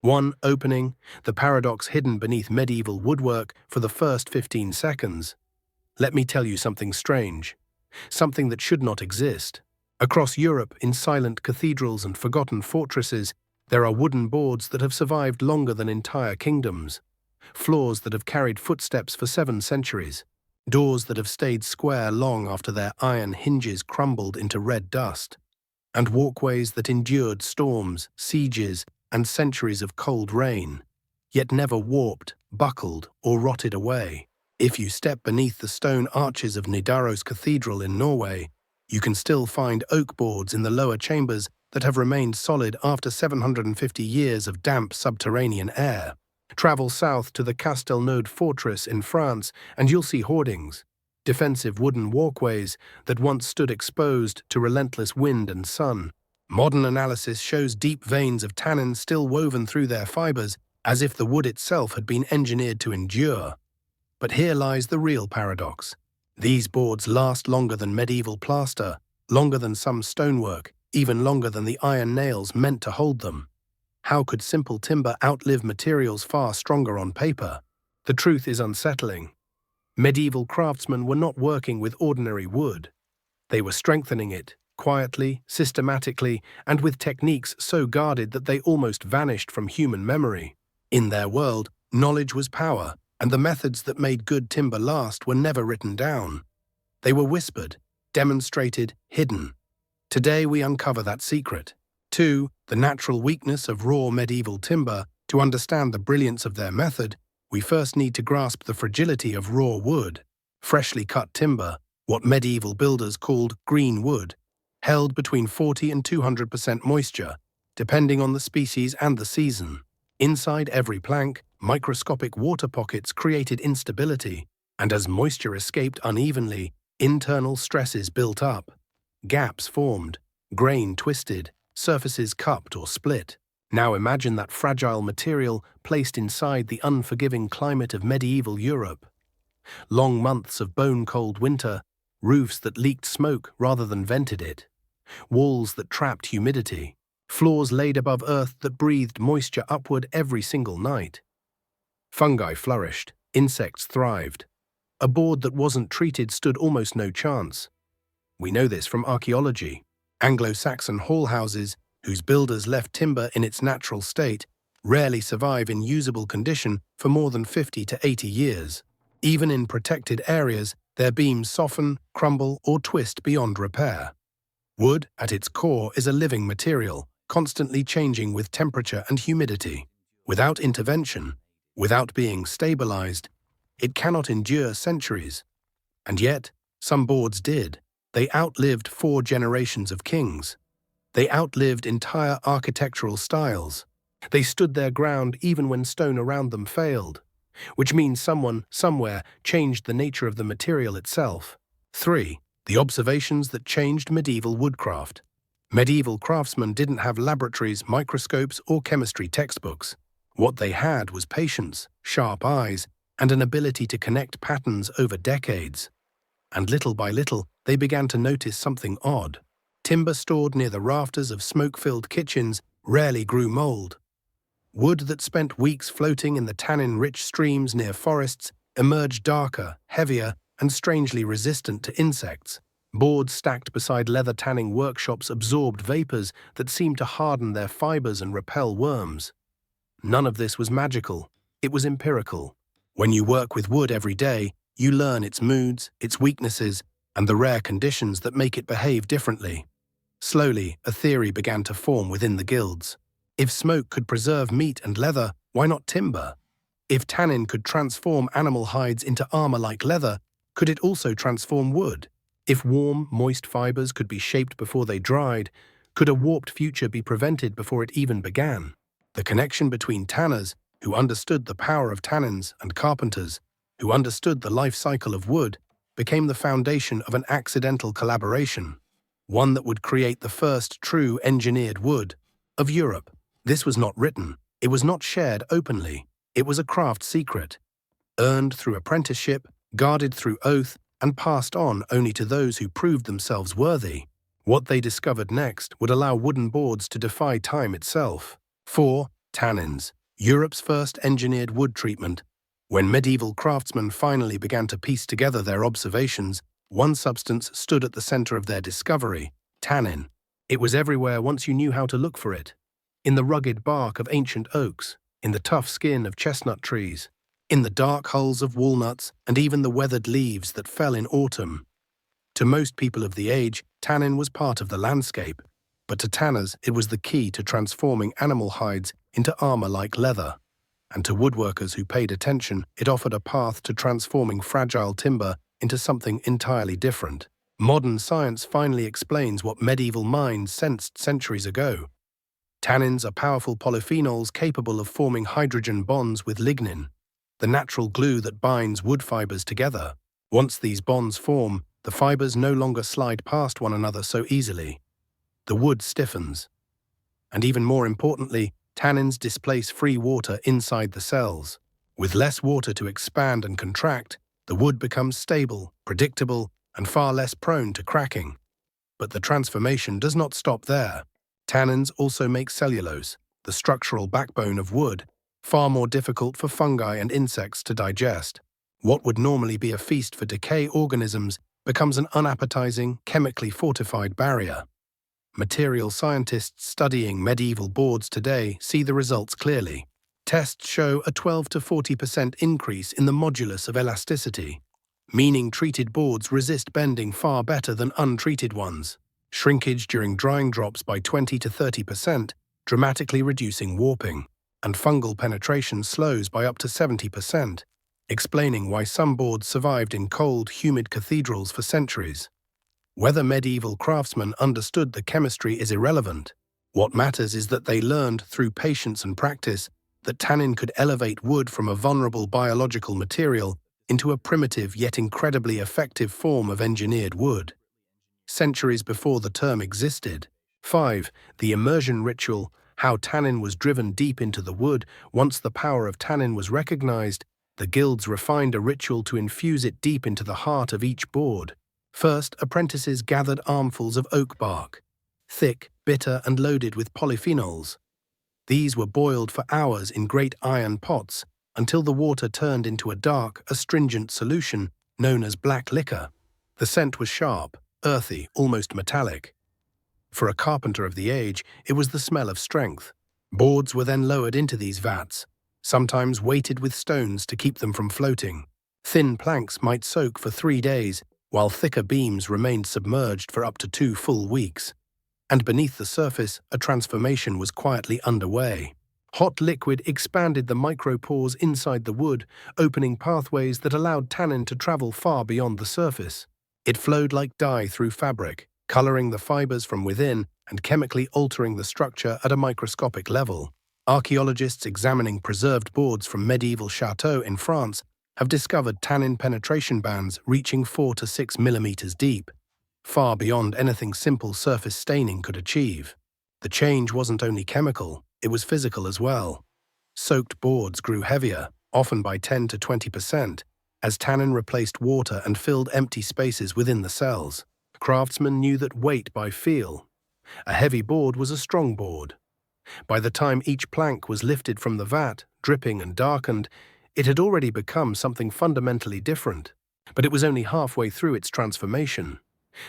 One opening, the paradox hidden beneath medieval woodwork for the first 15 seconds. Let me tell you something strange, something that should not exist. Across Europe, in silent cathedrals and forgotten fortresses, there are wooden boards that have survived longer than entire kingdoms, floors that have carried footsteps for 7 centuries, doors that have stayed square long after their iron hinges crumbled into red dust, and walkways that endured storms, sieges, and centuries of cold rain, yet never warped, buckled, or rotted away. If you step beneath the stone arches of Nidaros Cathedral in Norway, you can still find oak boards in the lower chambers that have remained solid after 750 years of damp subterranean air. Travel south to the Castelnaude fortress in France and you'll see hoardings, defensive wooden walkways that once stood exposed to relentless wind and sun. Modern analysis shows deep veins of tannin still woven through their fibers, as if the wood itself had been engineered to endure. But here lies the real paradox. These boards last longer than medieval plaster, longer than some stonework, even longer than the iron nails meant to hold them. How could simple timber outlive materials far stronger on paper? The truth is unsettling. Medieval craftsmen were not working with ordinary wood. They were strengthening it, quietly, systematically, and with techniques so guarded that they almost vanished from human memory. In their world, knowledge was power, and the methods that made good timber last were never written down. They were whispered, demonstrated, hidden. Today we uncover that secret. 2. The natural weakness of raw medieval timber. To understand the brilliance of their method, we first need to grasp the fragility of raw wood. Freshly cut timber, what medieval builders called green wood, held between 40 and 200% moisture, depending on the species and the season. Inside every plank, microscopic water pockets created instability, and as moisture escaped unevenly, internal stresses built up. Gaps formed, grain twisted, surfaces cupped or split. Now imagine that fragile material placed inside the unforgiving climate of medieval Europe. Long months of bone-cold winter, roofs that leaked smoke rather than vented it, walls that trapped humidity, floors laid above earth that breathed moisture upward every single night. Fungi flourished, insects thrived. A board that wasn't treated stood almost no chance. We know this from archaeology. Anglo-Saxon hall houses, whose builders left timber in its natural state, rarely survive in usable condition for more than 50 to 80 years. Even in protected areas, their beams soften, crumble, or twist beyond repair. Wood, at its core, is a living material, constantly changing with temperature and humidity. Without intervention, without being stabilized, it cannot endure centuries. And yet, some boards did. They outlived 4 generations of kings. They outlived entire architectural styles. They stood their ground even when stone around them failed, which means someone, somewhere, changed the nature of the material itself. 3. The observations that changed medieval woodcraft. Medieval craftsmen didn't have laboratories, microscopes, or chemistry textbooks. What they had was patience, sharp eyes, and an ability to connect patterns over decades. And little by little, they began to notice something odd. Timber stored near the rafters of smoke-filled kitchens rarely grew mold. Wood that spent weeks floating in the tannin-rich streams near forests emerged darker, heavier, and strangely resistant to insects. Boards stacked beside leather tanning workshops absorbed vapors that seemed to harden their fibers and repel worms. None of this was magical. It was empirical. When you work with wood every day, you learn its moods, its weaknesses, and the rare conditions that make it behave differently. Slowly, a theory began to form within the guilds. If smoke could preserve meat and leather, why not timber? If tannin could transform animal hides into armor like leather, could it also transform wood? If warm, moist fibers could be shaped before they dried, could a warped future be prevented before it even began? The connection between tanners, who understood the power of tannins, and carpenters, who understood the life cycle of wood, became the foundation of an accidental collaboration, one that would create the first true engineered wood of Europe. This was not written, it was not shared openly, it was a craft secret, earned through apprenticeship, guarded through oath, and passed on only to those who proved themselves worthy. What they discovered next would allow wooden boards to defy time itself. 4. Tannins, Europe's first engineered wood treatment. When medieval craftsmen finally began to piece together their observations, one substance stood at the center of their discovery: tannin. It was everywhere once you knew how to look for it. In the rugged bark of ancient oaks, in the tough skin of chestnut trees, in the dark hulls of walnuts, and even the weathered leaves that fell in autumn. To most people of the age, tannin was part of the landscape, but to tanners it was the key to transforming animal hides into armor-like leather. And to woodworkers who paid attention, it offered a path to transforming fragile timber into something entirely different. Modern science finally explains what medieval minds sensed centuries ago. Tannins are powerful polyphenols capable of forming hydrogen bonds with lignin, the natural glue that binds wood fibers together. Once these bonds form, the fibers no longer slide past one another so easily. The wood stiffens. And even more importantly, tannins displace free water inside the cells. With less water to expand and contract, the wood becomes stable, predictable, and far less prone to cracking. But the transformation does not stop there. Tannins also make cellulose, the structural backbone of wood, far more difficult for fungi and insects to digest. What would normally be a feast for decay organisms becomes an unappetizing, chemically fortified barrier. Material scientists studying medieval boards today see the results clearly. Tests show a 12 to 40% increase in the modulus of elasticity, meaning treated boards resist bending far better than untreated ones. Shrinkage during drying drops by 20 to 30%, dramatically reducing warping, and fungal penetration slows by up to 70%, explaining why some boards survived in cold, humid cathedrals for centuries. Whether medieval craftsmen understood the chemistry is irrelevant. What matters is that they learned through patience and practice that tannin could elevate wood from a vulnerable biological material into a primitive yet incredibly effective form of engineered wood. Centuries before the term existed. 5. The immersion ritual, how tannin was driven deep into the wood. Once the power of tannin was recognized, the guilds refined a ritual to infuse it deep into the heart of each board. First, apprentices gathered armfuls of oak bark, thick, bitter, and loaded with polyphenols. These were boiled for hours in great iron pots until the water turned into a dark, astringent solution known as black liquor. The scent was sharp, earthy, almost metallic. For a carpenter of the age, it was the smell of strength. Boards were then lowered into these vats, sometimes weighted with stones to keep them from floating. Thin planks might soak for 3 days, while thicker beams remained submerged for up to 2 full weeks. And beneath the surface, a transformation was quietly underway. Hot liquid expanded the micropores inside the wood, opening pathways that allowed tannin to travel far beyond the surface. It flowed like dye through fabric, coloring the fibers from within and chemically altering the structure at a microscopic level. Archaeologists examining preserved boards from medieval chateaux in France have discovered tannin penetration bands reaching 4 to 6 millimeters deep, far beyond anything simple surface staining could achieve. The change wasn't only chemical, it was physical as well. Soaked boards grew heavier, often by 10 to 20%, as tannin replaced water and filled empty spaces within the cells. Craftsmen knew that weight by feel. A heavy board was a strong board. By the time each plank was lifted from the vat, dripping and darkened, it had already become something fundamentally different. But it was only halfway through its transformation.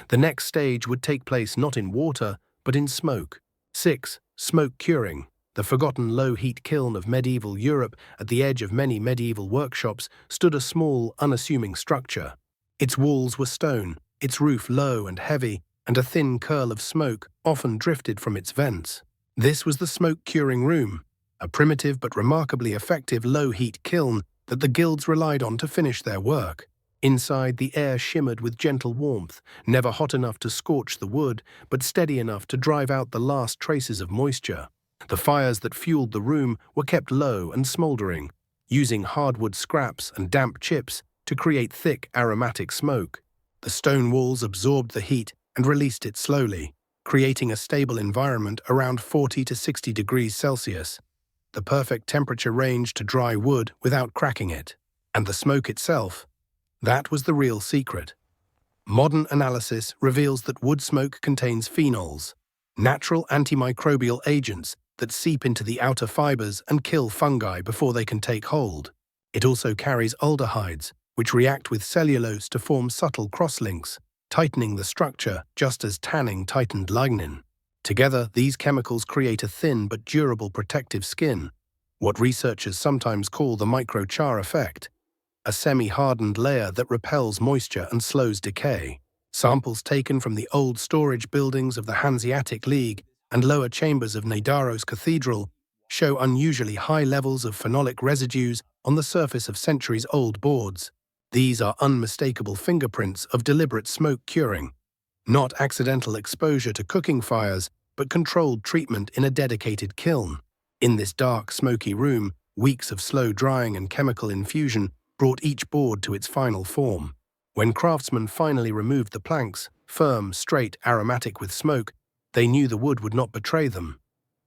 The next stage would take place not in water, but in smoke. 6. Smoke curing. The forgotten low-heat kiln of medieval Europe at the edge of many medieval workshops stood a small, unassuming structure. Its walls were stone, its roof low and heavy, and a thin curl of smoke often drifted from its vents. This was the smoke-curing room, a primitive but remarkably effective low-heat kiln that the guilds relied on to finish their work. Inside, the air shimmered with gentle warmth, never hot enough to scorch the wood, but steady enough to drive out the last traces of moisture. The fires that fueled the room were kept low and smoldering, using hardwood scraps and damp chips to create thick, aromatic smoke. The stone walls absorbed the heat and released it slowly, creating a stable environment around 40 to 60 degrees Celsius, the perfect temperature range to dry wood without cracking it. And the smoke itself, that was the real secret. Modern analysis reveals that wood smoke contains phenols, natural antimicrobial agents that seep into the outer fibers and kill fungi before they can take hold. It also carries aldehydes, which react with cellulose to form subtle crosslinks, tightening the structure just as tanning tightened lignin. Together, these chemicals create a thin but durable protective skin, what researchers sometimes call the microchar effect, a semi-hardened layer that repels moisture and slows decay. Samples taken from the old storage buildings of the Hanseatic League and lower chambers of Nidaros Cathedral show unusually high levels of phenolic residues on the surface of centuries-old boards. These are unmistakable fingerprints of deliberate smoke curing, not accidental exposure to cooking fires, but controlled treatment in a dedicated kiln. In this dark, smoky room, weeks of slow drying and chemical infusion brought each board to its final form. When craftsmen finally removed the planks, firm, straight, aromatic with smoke, they knew the wood would not betray them.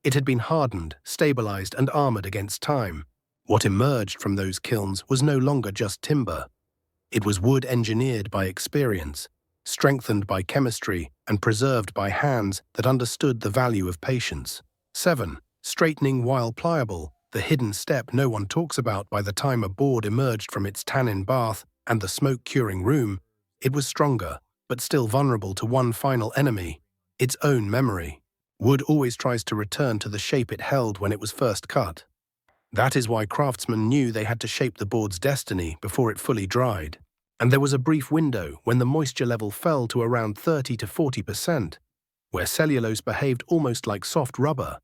It had been hardened, stabilized, and armored against time. What emerged from those kilns was no longer just timber. It was wood engineered by experience, strengthened by chemistry, and preserved by hands that understood the value of patience. 7. Straightening while pliable, the hidden step no one talks about. By the time a board emerged from its tannin bath and the smoke-curing room, it was stronger, but still vulnerable to one final enemy, its own memory. Wood always tries to return to the shape it held when it was first cut. That is why craftsmen knew they had to shape the board's destiny before it fully dried. And there was a brief window when the moisture level fell to around 30 to 40%, where cellulose behaved almost like soft rubber,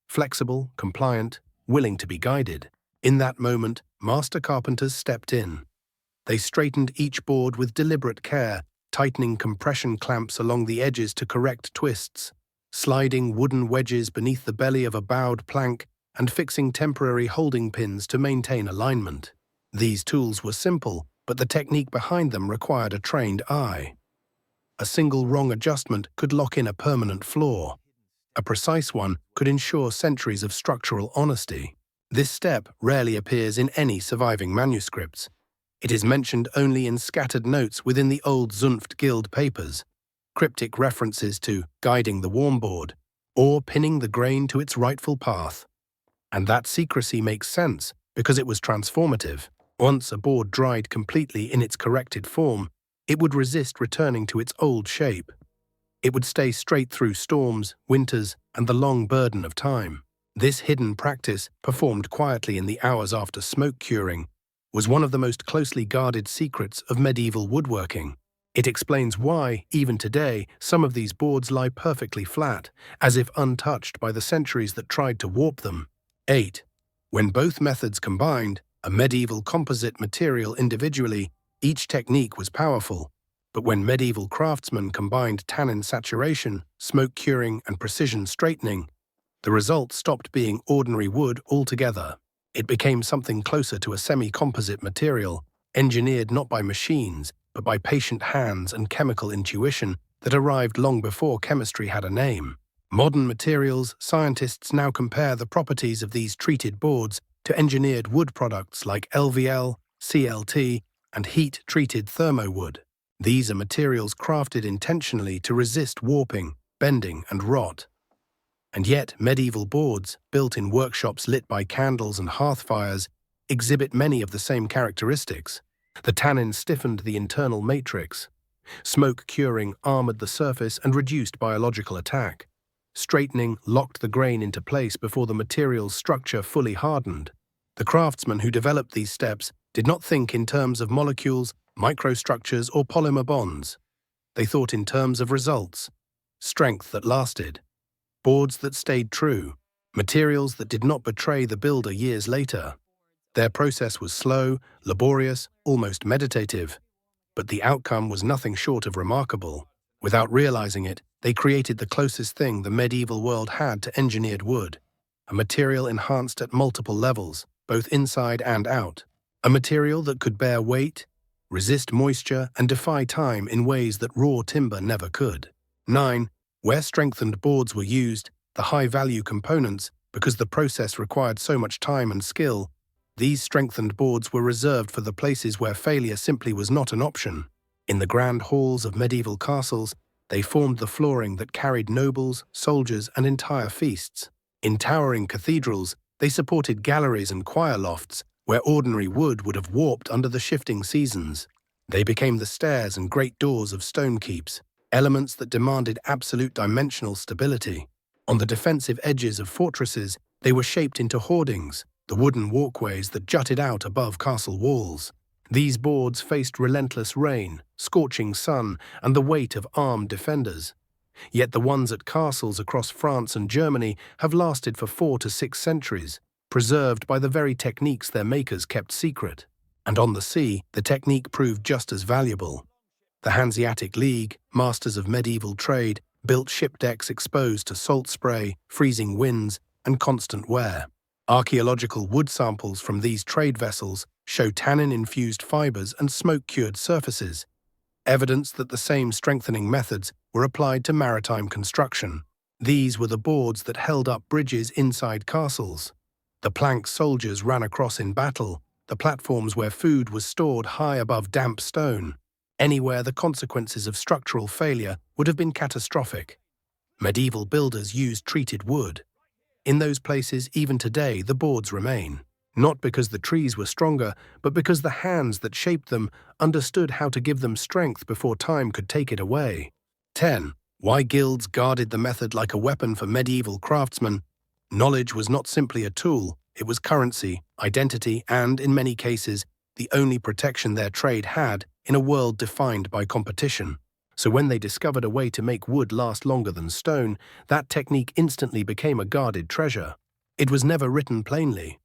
flexible, compliant, willing to be guided. In that moment, master carpenters stepped in. They straightened each board with deliberate care, tightening compression clamps along the edges to correct twists, sliding wooden wedges beneath the belly of a bowed plank, and fixing temporary holding pins to maintain alignment. These tools were simple, but the technique behind them required a trained eye. A single wrong adjustment could lock in a permanent flaw. A precise one could ensure centuries of structural honesty. This step rarely appears in any surviving manuscripts. It is mentioned only in scattered notes within the old Zunft Guild papers, cryptic references to guiding the warm board, or pinning the grain to its rightful path. And that secrecy makes sense because it was transformative. Once a board dried completely in its corrected form, it would resist returning to its old shape. It would stay straight through storms, winters, and the long burden of time. This hidden practice, performed quietly in the hours after smoke curing, was one of the most closely guarded secrets of medieval woodworking. It explains why, even today, some of these boards lie perfectly flat, as if untouched by the centuries that tried to warp them. 8. When both methods combined, a medieval composite material individually, each technique was powerful. But when medieval craftsmen combined tannin saturation, smoke curing, and precision straightening, the result stopped being ordinary wood altogether. It became something closer to a semi-composite material, engineered not by machines, but by patient hands and chemical intuition that arrived long before chemistry had a name. Modern materials scientists now compare the properties of these treated boards to engineered wood products like LVL, CLT, and heat-treated thermowood. These are materials crafted intentionally to resist warping, bending, and rot. And yet, medieval boards, built in workshops lit by candles and hearth fires, exhibit many of the same characteristics. The tannin stiffened the internal matrix. Smoke curing armored the surface and reduced biological attack. Straightening locked the grain into place before the material's structure fully hardened. The craftsmen who developed these steps did not think in terms of molecules, microstructures, or polymer bonds. They thought in terms of results, strength that lasted, boards that stayed true, materials that did not betray the builder years later. Their process was slow, laborious, almost meditative, but the outcome was nothing short of remarkable. Without realizing it, they created the closest thing the medieval world had to engineered wood, a material enhanced at multiple levels, both inside and out. A material that could bear weight, resist moisture, and defy time in ways that raw timber never could. 9. Where strengthened boards were used, the high-value components, because the process required so much time and skill, these strengthened boards were reserved for the places where failure simply was not an option. In the grand halls of medieval castles, they formed the flooring that carried nobles, soldiers, and entire feasts. In towering cathedrals, they supported galleries and choir lofts where ordinary wood would have warped under the shifting seasons. They became the stairs and great doors of stone keeps, elements that demanded absolute dimensional stability. On the defensive edges of fortresses, they were shaped into hoardings, the wooden walkways that jutted out above castle walls. These boards faced relentless rain, scorching sun, and the weight of armed defenders. Yet the ones at castles across France and Germany have lasted for 4 to 6 centuries, preserved by the very techniques their makers kept secret. And on the sea, the technique proved just as valuable. The Hanseatic League, masters of medieval trade, built ship decks exposed to salt spray, freezing winds, and constant wear. Archaeological wood samples from these trade vessels show tannin-infused fibers and smoke-cured surfaces, evidence that the same strengthening methods were applied to maritime construction. These were the boards that held up bridges inside castles, the planks soldiers ran across in battle, the platforms where food was stored high above damp stone. Anywhere the consequences of structural failure would have been catastrophic. Medieval builders used treated wood. In those places, even today, the boards remain. Not because the trees were stronger, but because the hands that shaped them understood how to give them strength before time could take it away. 10. Why guilds guarded the method like a weapon for medieval craftsmen. Knowledge was not simply a tool, it was currency, identity, and, in many cases, the only protection their trade had in a world defined by competition. So when they discovered a way to make wood last longer than stone, that technique instantly became a guarded treasure. It was never written plainly,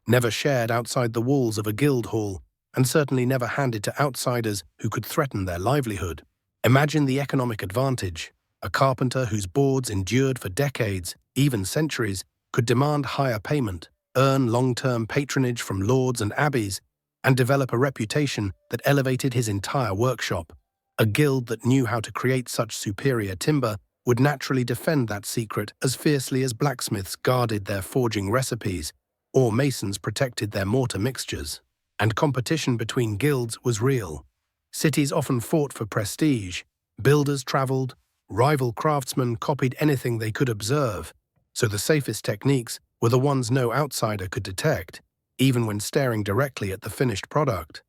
never shared outside the walls of a guild hall, and certainly never handed to outsiders who could threaten their livelihood. Imagine the economic advantage. A carpenter whose boards endured for decades, even centuries, could demand higher payment, earn long-term patronage from lords and abbeys, and develop a reputation that elevated his entire workshop. A guild that knew how to create such superior timber would naturally defend that secret as fiercely as blacksmiths guarded their forging recipes, or masons protected their mortar mixtures. And competition between guilds was real. Cities often fought for prestige, builders traveled, rival craftsmen copied anything they could observe, so the safest techniques were the ones no outsider could detect, even when staring directly at the finished product.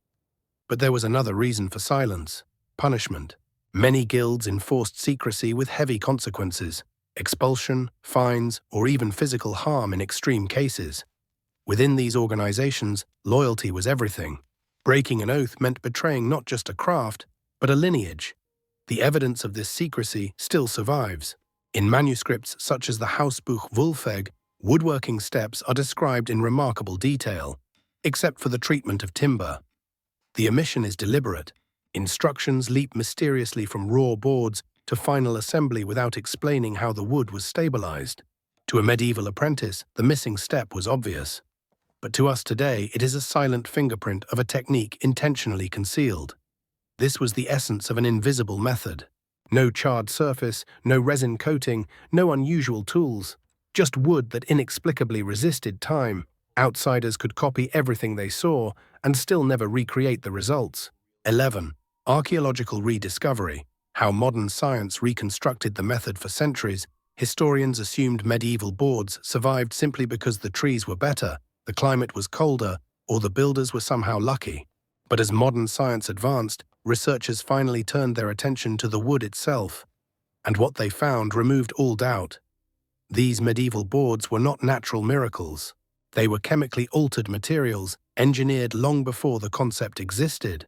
But there was another reason for silence: punishment. Many guilds enforced secrecy with heavy consequences: expulsion, fines, or even physical harm in extreme cases. Within these organizations, loyalty was everything. Breaking an oath meant betraying not just a craft, but a lineage. The evidence of this secrecy still survives. In manuscripts such as the Hausbuch Wulfeg, woodworking steps are described in remarkable detail, except for the treatment of timber. The omission is deliberate. Instructions leap mysteriously from raw boards to final assembly without explaining how the wood was stabilized. To a medieval apprentice, the missing step was obvious. But to us today, it is a silent fingerprint of a technique intentionally concealed. This was the essence of an invisible method. No charred surface, no resin coating, no unusual tools. Just wood that inexplicably resisted time. Outsiders could copy everything they saw and still never recreate the results. 11. Archaeological rediscovery. How modern science reconstructed the method for centuries. Historians assumed medieval boards survived simply because the trees were better, the climate was colder, or the builders were somehow lucky. But as modern science advanced, researchers finally turned their attention to the wood itself. And what they found removed all doubt. These medieval boards were not natural miracles. They were chemically altered materials, engineered long before the concept existed.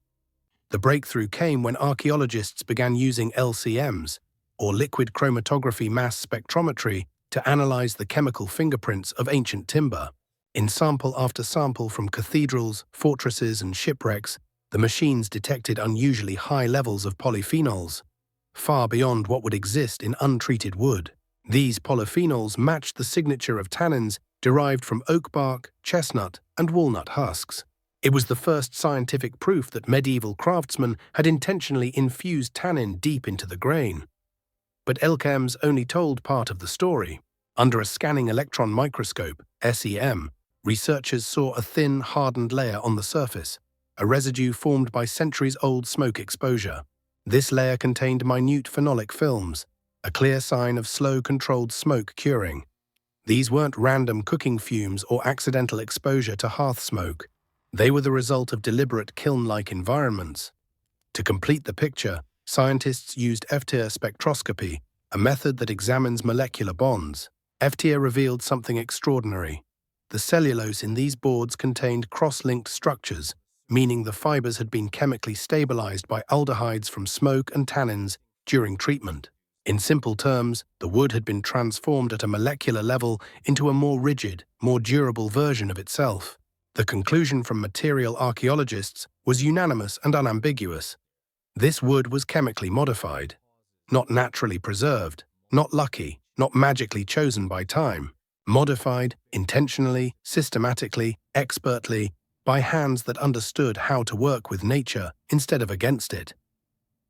The breakthrough came when archaeologists began using LCMs, or liquid chromatography mass spectrometry, to analyze the chemical fingerprints of ancient timber. In sample after sample from cathedrals, fortresses, and shipwrecks, the machines detected unusually high levels of polyphenols, far beyond what would exist in untreated wood. These polyphenols matched the signature of tannins derived from oak bark, chestnut, and walnut husks. It was the first scientific proof that medieval craftsmen had intentionally infused tannin deep into the grain. But LCMs only told part of the story. Under a scanning electron microscope, SEM, researchers saw a thin, hardened layer on the surface, a residue formed by centuries-old smoke exposure. This layer contained minute phenolic films, a clear sign of slow, controlled smoke curing. These weren't random cooking fumes or accidental exposure to hearth smoke. They were the result of deliberate kiln-like environments. To complete the picture, scientists used FTIR spectroscopy, a method that examines molecular bonds. FTIR revealed something extraordinary. The cellulose in these boards contained cross-linked structures, meaning the fibers had been chemically stabilized by aldehydes from smoke and tannins during treatment. In simple terms, the wood had been transformed at a molecular level into a more rigid, more durable version of itself. The conclusion from material archaeologists was unanimous and unambiguous. This wood was chemically modified, not naturally preserved, not lucky, not magically chosen by time. Modified, intentionally, systematically, expertly, by hands that understood how to work with nature instead of against it.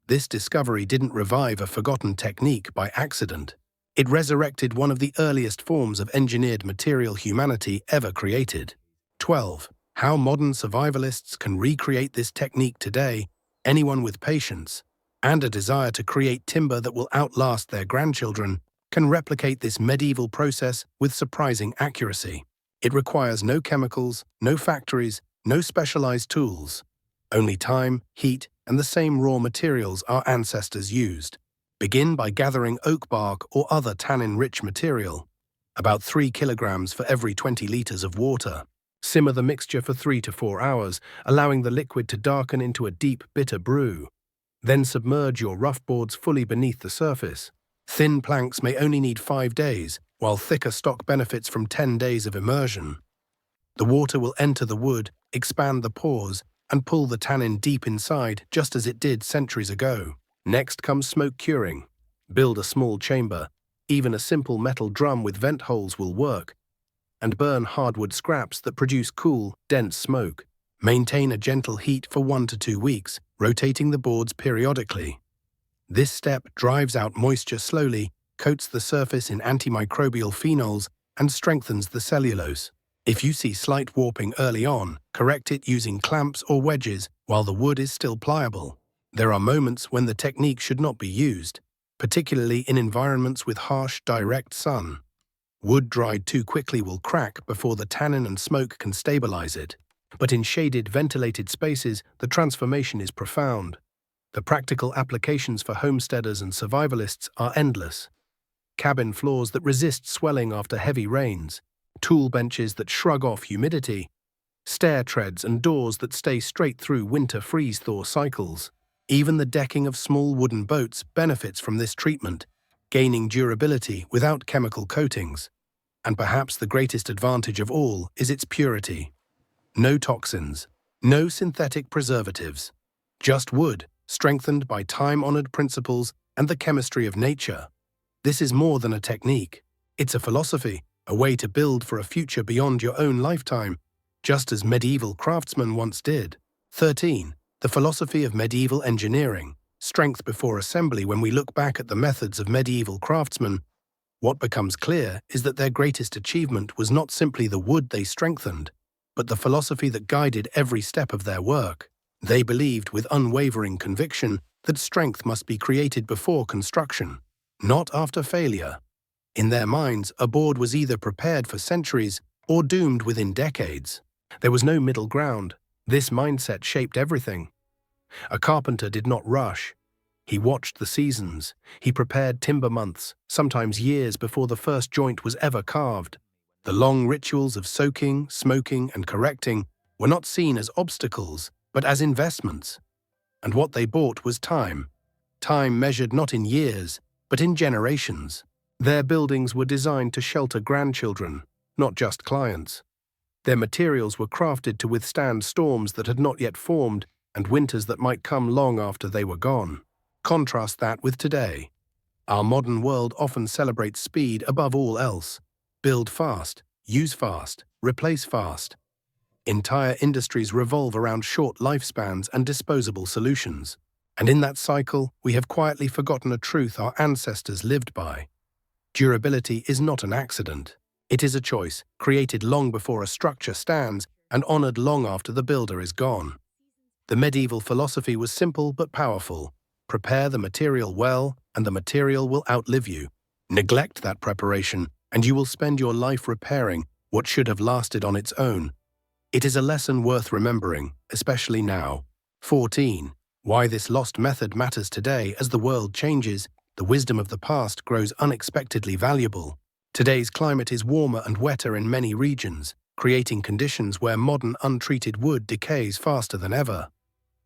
This discovery didn't revive a forgotten technique by accident. It resurrected one of the earliest forms of engineered material humanity ever created. 12. How modern survivalists can recreate this technique today. Anyone with patience and a desire to create timber that will outlast their grandchildren can replicate this medieval process with surprising accuracy. It requires no chemicals, no factories, no specialized tools. Only time, heat, and the same raw materials our ancestors used. Begin by gathering oak bark or other tannin-rich material, about 3 kilograms for every 20 liters of water. Simmer the mixture for 3 to 4 hours, allowing the liquid to darken into a deep, bitter brew. Then submerge your rough boards fully beneath the surface. Thin planks may only need 5 days, while thicker stock benefits from 10 days of immersion. The water will enter the wood, expand the pores, and pull the tannin deep inside, just as it did centuries ago. Next comes smoke curing. Build a small chamber. Even a simple metal drum with vent holes will work, and burn hardwood scraps that produce cool, dense smoke. Maintain a gentle heat for 1 to 2 weeks, rotating the boards periodically. This step drives out moisture slowly, coats the surface in antimicrobial phenols, and strengthens the cellulose. If you see slight warping early on, correct it using clamps or wedges while the wood is still pliable. There are moments when the technique should not be used, particularly in environments with harsh, direct sun. Wood dried too quickly will crack before the tannin and smoke can stabilize it. But in shaded, ventilated spaces, the transformation is profound. The practical applications for homesteaders and survivalists are endless. Cabin floors that resist swelling after heavy rains, tool benches that shrug off humidity, stair treads and doors that stay straight through winter freeze-thaw cycles. Even the decking of small wooden boats benefits from this treatment, gaining durability without chemical coatings. And perhaps the greatest advantage of all is its purity. No toxins, no synthetic preservatives, just wood, strengthened by time-honored principles and the chemistry of nature. This is more than a technique. It's a philosophy, a way to build for a future beyond your own lifetime, just as medieval craftsmen once did. 13. The philosophy of medieval engineering. Strength before assembly. When we look back at the methods of medieval craftsmen, what becomes clear is that their greatest achievement was not simply the wood they strengthened, but the philosophy that guided every step of their work. They believed with unwavering conviction that strength must be created before construction, not after failure. In their minds, a board was either prepared for centuries or doomed within decades. There was no middle ground. This mindset shaped everything. A carpenter did not rush. He watched the seasons. He prepared timber months, sometimes years before the first joint was ever carved. The long rituals of soaking, smoking, and correcting were not seen as obstacles, but as investments. And what they bought was time. Time measured not in years, but in generations. Their buildings were designed to shelter grandchildren, not just clients. Their materials were crafted to withstand storms that had not yet formed and winters that might come long after they were gone. Contrast that with today. Our modern world often celebrates speed above all else. Build fast, use fast, replace fast. Entire industries revolve around short lifespans and disposable solutions. And in that cycle, we have quietly forgotten a truth our ancestors lived by. Durability is not an accident. It is a choice, created long before a structure stands and honored long after the builder is gone. The medieval philosophy was simple but powerful. Prepare the material well, and the material will outlive you. Neglect that preparation, and you will spend your life repairing what should have lasted on its own. It is a lesson worth remembering, especially now. 14. Why this lost method matters today. As the world changes, the wisdom of the past grows unexpectedly valuable. Today's climate is warmer and wetter in many regions, creating conditions where modern untreated wood decays faster than ever.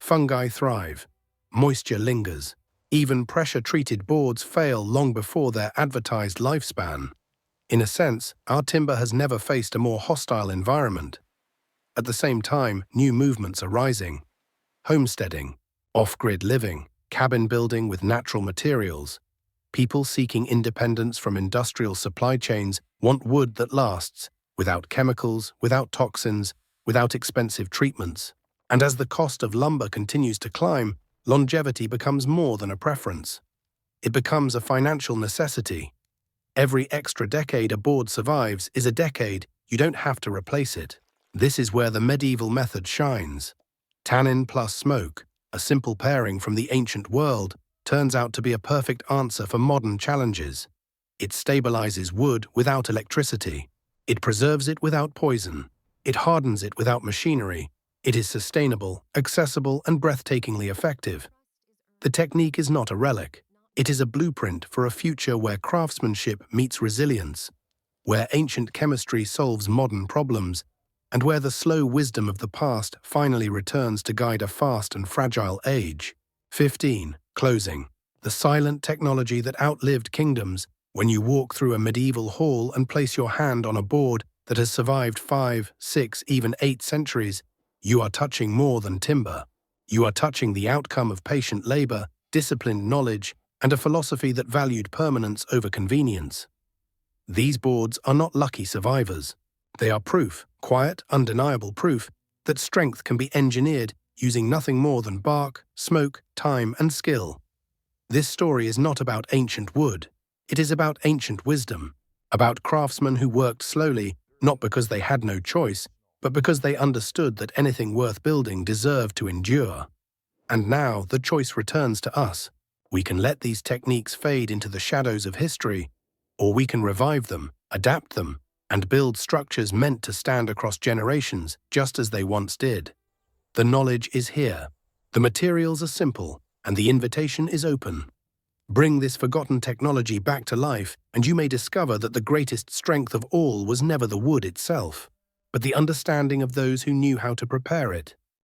Fungi thrive. Moisture lingers. Even pressure-treated boards fail long before their advertised lifespan. In a sense, our timber has never faced a more hostile environment. At the same time, new movements are rising. Homesteading, off-grid living, cabin building with natural materials. People seeking independence from industrial supply chains want wood that lasts, without chemicals, without toxins, without expensive treatments. And as the cost of lumber continues to climb, longevity becomes more than a preference. It becomes a financial necessity. Every extra decade a board survives is a decade you don't have to replace it. This is where the medieval method shines. Tannin plus smoke, a simple pairing from the ancient world, turns out to be a perfect answer for modern challenges. It stabilizes wood without electricity. It preserves it without poison. It hardens it without machinery. It is sustainable, accessible, and breathtakingly effective. The technique is not a relic. It is a blueprint for a future where craftsmanship meets resilience, where ancient chemistry solves modern problems, and where the slow wisdom of the past finally returns to guide a fast and fragile age. 15. Closing. The silent technology that outlived kingdoms. When you walk through a medieval hall and place your hand on a board that has survived 5, 6, even 8 centuries, you are touching more than timber. You are touching the outcome of patient labor, disciplined knowledge, and a philosophy that valued permanence over convenience. These boards are not lucky survivors. They are proof, quiet, undeniable proof, that strength can be engineered using nothing more than bark, smoke, time, and skill. This story is not about ancient wood. It is about ancient wisdom, about craftsmen who worked slowly, not because they had no choice, but because they understood that anything worth building deserved to endure. And now the choice returns to us. We can let these techniques fade into the shadows of history, or we can revive them, adapt them, and build structures meant to stand across generations just as they once did. The knowledge is here. The materials are simple, and the invitation is open. Bring this forgotten technology back to life, and you may discover that the greatest strength of all was never the wood itself, but the understanding of those who knew how to prepare it.